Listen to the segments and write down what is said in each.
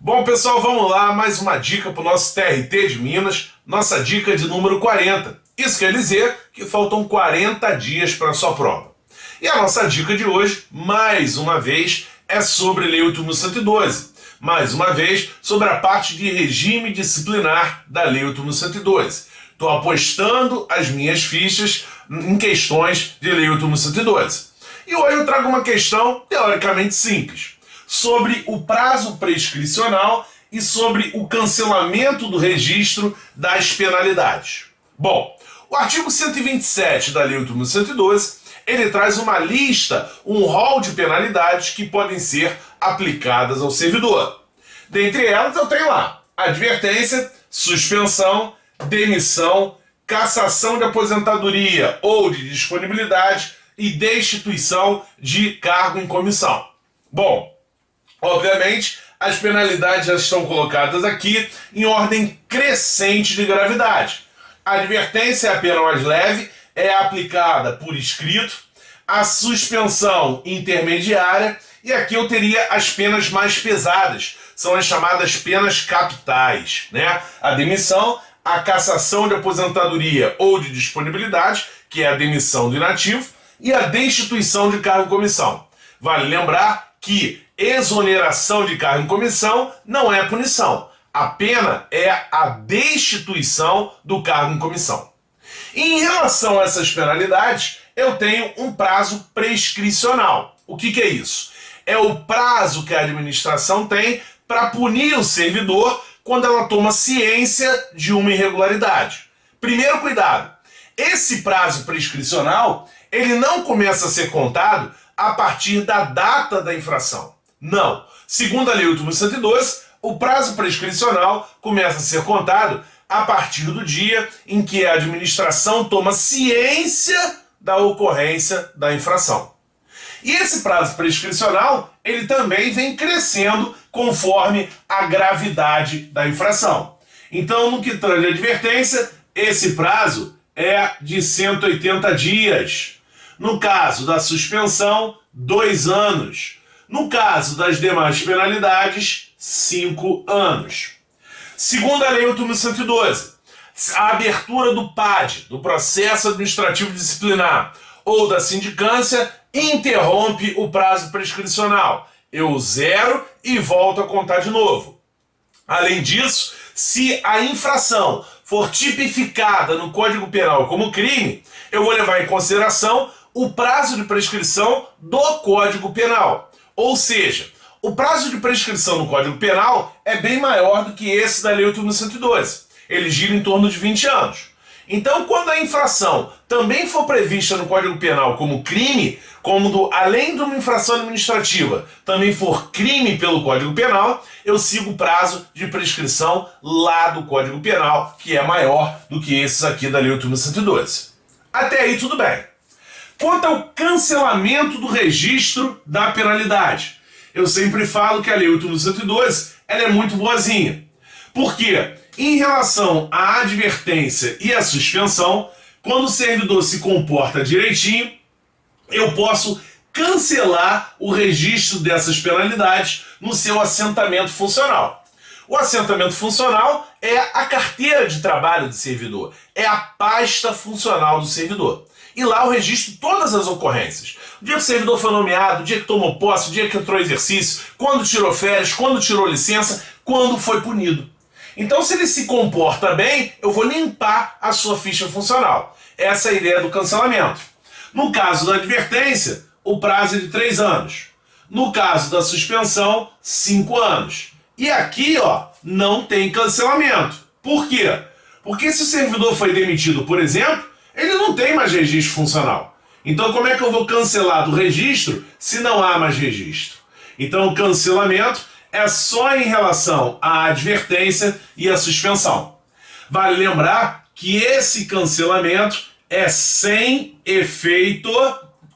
Bom, pessoal, vamos lá, mais uma dica para o nosso TRT de Minas, nossa dica de número 40. Isso quer dizer que faltam 40 dias para a sua prova. E a nossa dica de hoje, mais uma vez, é sobre Lei 8.112. Mais uma vez, sobre a parte de regime disciplinar da Lei 8.112. Estou apostando as minhas fichas em questões de Lei 8.112. E hoje eu trago uma questão teoricamente simples, sobre o prazo prescricional e sobre o cancelamento do registro das penalidades. Bom, o artigo 127 da Lei 8.112, ele traz uma lista, um rol de penalidades que podem ser aplicadas ao servidor. Dentre elas eu tenho lá advertência, suspensão, demissão, cassação de aposentadoria ou de disponibilidade e destituição de cargo em comissão. Bom, obviamente, as penalidades já estão colocadas aqui em ordem crescente de gravidade. A advertência é a pena mais leve, é aplicada por escrito, a suspensão intermediária, e aqui eu teria as penas mais pesadas, são as chamadas penas capitais, né? A demissão, a cassação de aposentadoria ou de disponibilidade, que é a demissão do inativo, e a destituição de cargo em comissão. Vale lembrar que exoneração de cargo em comissão não é punição. A pena é a destituição do cargo em comissão. E em relação a essas penalidades, eu tenho um prazo prescricional. O que é isso? É o prazo que a administração tem para punir o servidor quando ela toma ciência de uma irregularidade. Primeiro cuidado, esse prazo prescricional, ele não começa a ser contado a partir da data da infração. Não. Segundo a Lei 8.112, o prazo prescricional começa a ser contado a partir do dia em que a administração toma ciência da ocorrência da infração. E esse prazo prescricional, ele também vem crescendo conforme a gravidade da infração. Então, no que tange a advertência, esse prazo é de 180 dias. No caso da suspensão, 2 anos. No caso das demais penalidades, 5 anos. Segundo a Lei 8.112, a abertura do PAD, do Processo Administrativo Disciplinar, ou da sindicância, interrompe o prazo prescricional. Eu zero e volto a contar de novo. Além disso, se a infração for tipificada no Código Penal como crime, eu vou levar em consideração o prazo de prescrição do Código Penal. Ou seja, o prazo de prescrição no Código Penal é bem maior do que esse da Lei 8.112. Ele gira em torno de 20 anos. Então, quando a infração também for prevista no Código Penal como crime, além de uma infração administrativa, também for crime pelo Código Penal, eu sigo o prazo de prescrição lá do Código Penal, que é maior do que esses aqui da Lei 8.112. Até aí tudo bem. Quanto ao cancelamento do registro da penalidade, eu sempre falo que a Lei 8.112 ela é muito boazinha. Por quê? Em relação à advertência e à suspensão, quando o servidor se comporta direitinho, eu posso cancelar o registro dessas penalidades no seu assentamento funcional. O assentamento funcional é a carteira de trabalho do servidor, é a pasta funcional do servidor. E lá eu registro todas as ocorrências. O dia que o servidor foi nomeado, o dia que tomou posse, o dia que entrou em exercício, quando tirou férias, quando tirou licença, quando foi punido. Então, se ele se comporta bem, eu vou limpar a sua ficha funcional. Essa é a ideia do cancelamento. No caso da advertência, o prazo é de 3 anos. No caso da suspensão, 5 anos. E aqui, ó, não tem cancelamento. Por quê? Porque se o servidor foi demitido, por exemplo, ele não tem mais registro funcional. Então, como é que eu vou cancelar do registro se não há mais registro? Então, o cancelamento é só em relação à advertência e à suspensão. Vale lembrar que esse cancelamento é sem efeito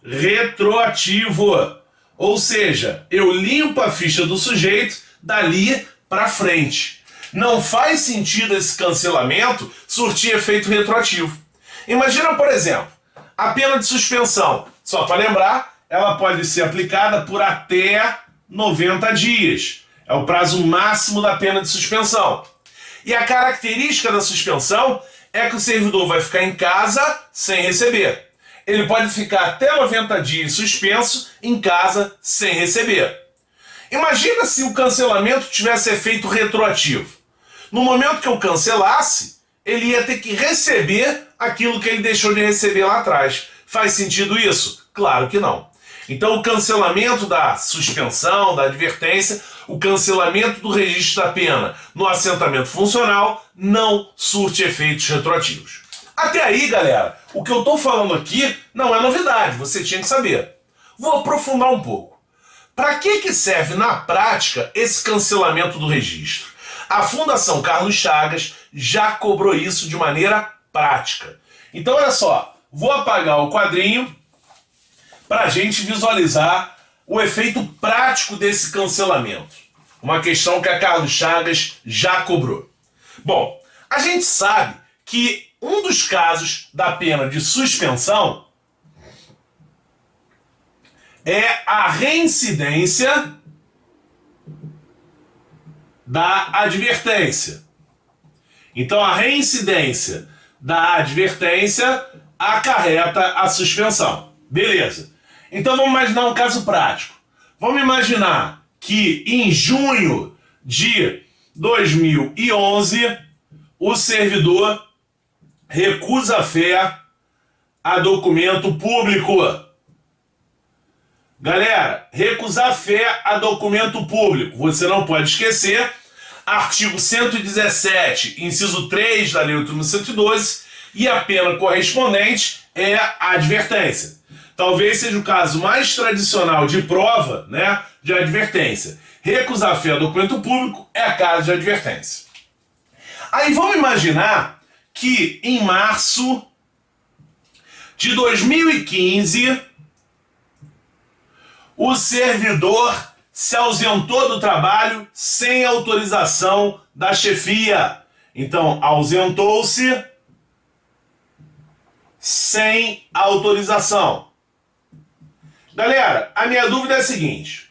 retroativo. Ou seja, eu limpo a ficha do sujeito dali para frente. Não faz sentido esse cancelamento surtir efeito retroativo. Imagina, por exemplo, a pena de suspensão. Só para lembrar, ela pode ser aplicada por até 90 dias. É o prazo máximo da pena de suspensão. E a característica da suspensão é que o servidor vai ficar em casa sem receber. Ele pode ficar até 90 dias suspenso em casa sem receber. Imagina se o cancelamento tivesse efeito retroativo. No momento que eu cancelasse, ele ia ter que receber aquilo que ele deixou de receber lá atrás. Faz sentido isso? Claro que não. Então o cancelamento da suspensão, da advertência, o cancelamento do registro da pena no assentamento funcional não surte efeitos retroativos. Até aí, galera, o que eu estou falando aqui não é novidade, você tinha que saber. Vou aprofundar um pouco. Para que serve na prática esse cancelamento do registro? A Fundação Carlos Chagas já cobrou isso de maneira prática. Então olha só, vou apagar o quadrinho para a gente visualizar o efeito prático desse cancelamento. Uma questão que a Carlos Chagas já cobrou. Bom, a gente sabe que um dos casos da pena de suspensão é a reincidência da advertência. Então a reincidência da advertência acarreta a suspensão. Beleza. Então vamos imaginar um caso prático. Vamos imaginar que em junho de 2011 o servidor recusa fé a documento público. Galera, recusar fé a documento público, você não pode esquecer, artigo 117, inciso 3 da Lei 8.112, e a pena correspondente é a advertência. Talvez seja o caso mais tradicional de prova, né, de advertência. Recusar fé a documento público é a caso de advertência. Aí vamos imaginar que em março de 2015 o servidor se ausentou do trabalho sem autorização da chefia. Então, ausentou-se sem autorização. Galera, a minha dúvida é a seguinte: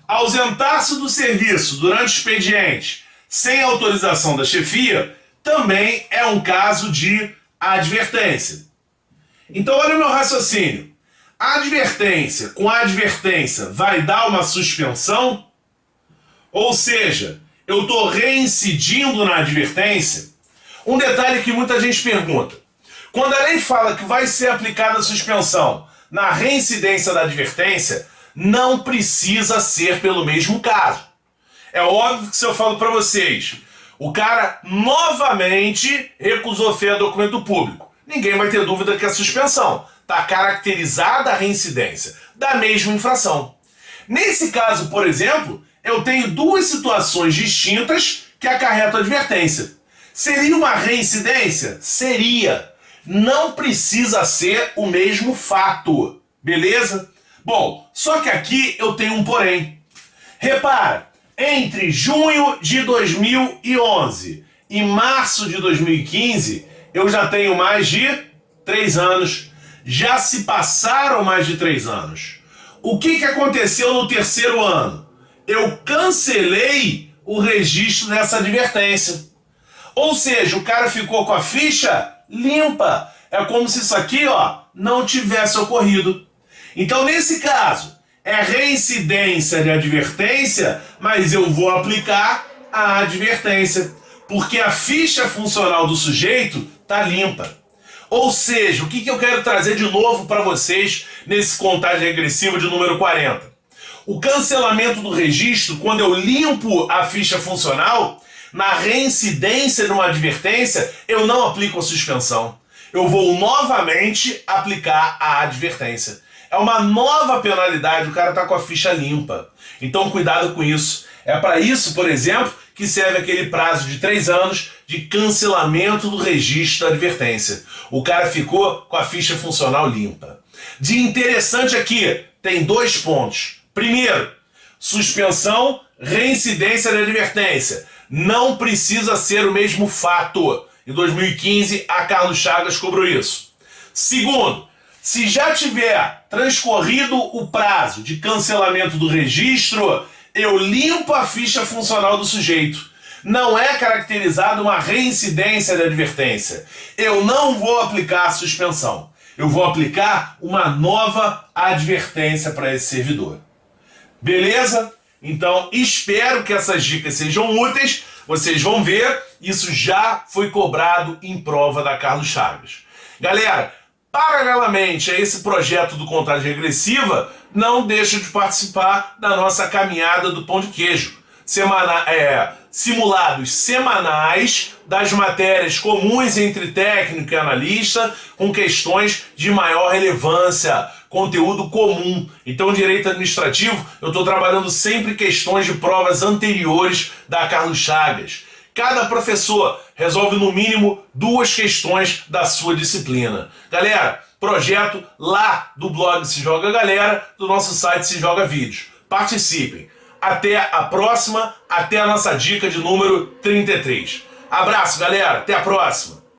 ausentar-se do serviço durante o expediente sem autorização da chefia também é um caso de advertência. Então, olha o meu raciocínio. A advertência com a advertência vai dar uma suspensão? Ou seja, eu estou reincidindo na advertência? Um detalhe que muita gente pergunta. Quando a lei fala que vai ser aplicada a suspensão na reincidência da advertência, não precisa ser pelo mesmo caso. É óbvio que se eu falo para vocês, o cara novamente recusou fé a documento público, ninguém vai ter dúvida que é suspensão. Está caracterizada a reincidência da mesma infração. Nesse caso, por exemplo, eu tenho duas situações distintas que acarretam advertência. Seria uma reincidência? Seria. Não precisa ser o mesmo fato. Beleza? Bom, só que aqui eu tenho um porém. Repara, entre junho de 2011 e março de 2015, eu já tenho mais de 3 anos. Já se passaram mais de 3 anos. O que aconteceu no terceiro ano? Eu cancelei o registro dessa advertência. Ou seja, o cara ficou com a ficha limpa. É como se isso aqui, ó, não tivesse ocorrido. Então, nesse caso, é reincidência de advertência, mas eu vou aplicar a advertência, porque a ficha funcional do sujeito está limpa. Ou seja, o que eu quero trazer de novo para vocês nesse contagem regressiva de número 40? O cancelamento do registro, quando eu limpo a ficha funcional, na reincidência de uma advertência, eu não aplico a suspensão. Eu vou novamente aplicar a advertência. É uma nova penalidade, o cara está com a ficha limpa. Então cuidado com isso. É para isso, por exemplo, que serve aquele prazo de 3 anos de cancelamento do registro da advertência. O cara ficou com a ficha funcional limpa. De interessante aqui, tem 2 pontos. Primeiro, suspensão, reincidência da advertência. Não precisa ser o mesmo fato. Em 2015, a Carlos Chagas cobrou isso. Segundo, se já tiver transcorrido o prazo de cancelamento do registro, eu limpo a ficha funcional do sujeito. Não é caracterizada uma reincidência da advertência. Eu não vou aplicar a suspensão. Eu vou aplicar uma nova advertência para esse servidor. Beleza? Então, espero que essas dicas sejam úteis. Vocês vão ver, isso já foi cobrado em prova da Carlos Chagas. Galera, paralelamente a esse projeto do contagem regressiva, não deixe de participar da nossa caminhada do pão de queijo. Simulados semanais das matérias comuns entre técnico e analista, com questões de maior relevância, conteúdo comum. Então, direito administrativo, eu estou trabalhando sempre questões de provas anteriores da Carlos Chagas. Cada professor resolve no mínimo 2 questões da sua disciplina. Galera, projeto lá do blog Se Joga Galera, do nosso site Se Joga Vídeos. Participem. Até a próxima, até a nossa dica de número 33. Abraço, galera. Até a próxima.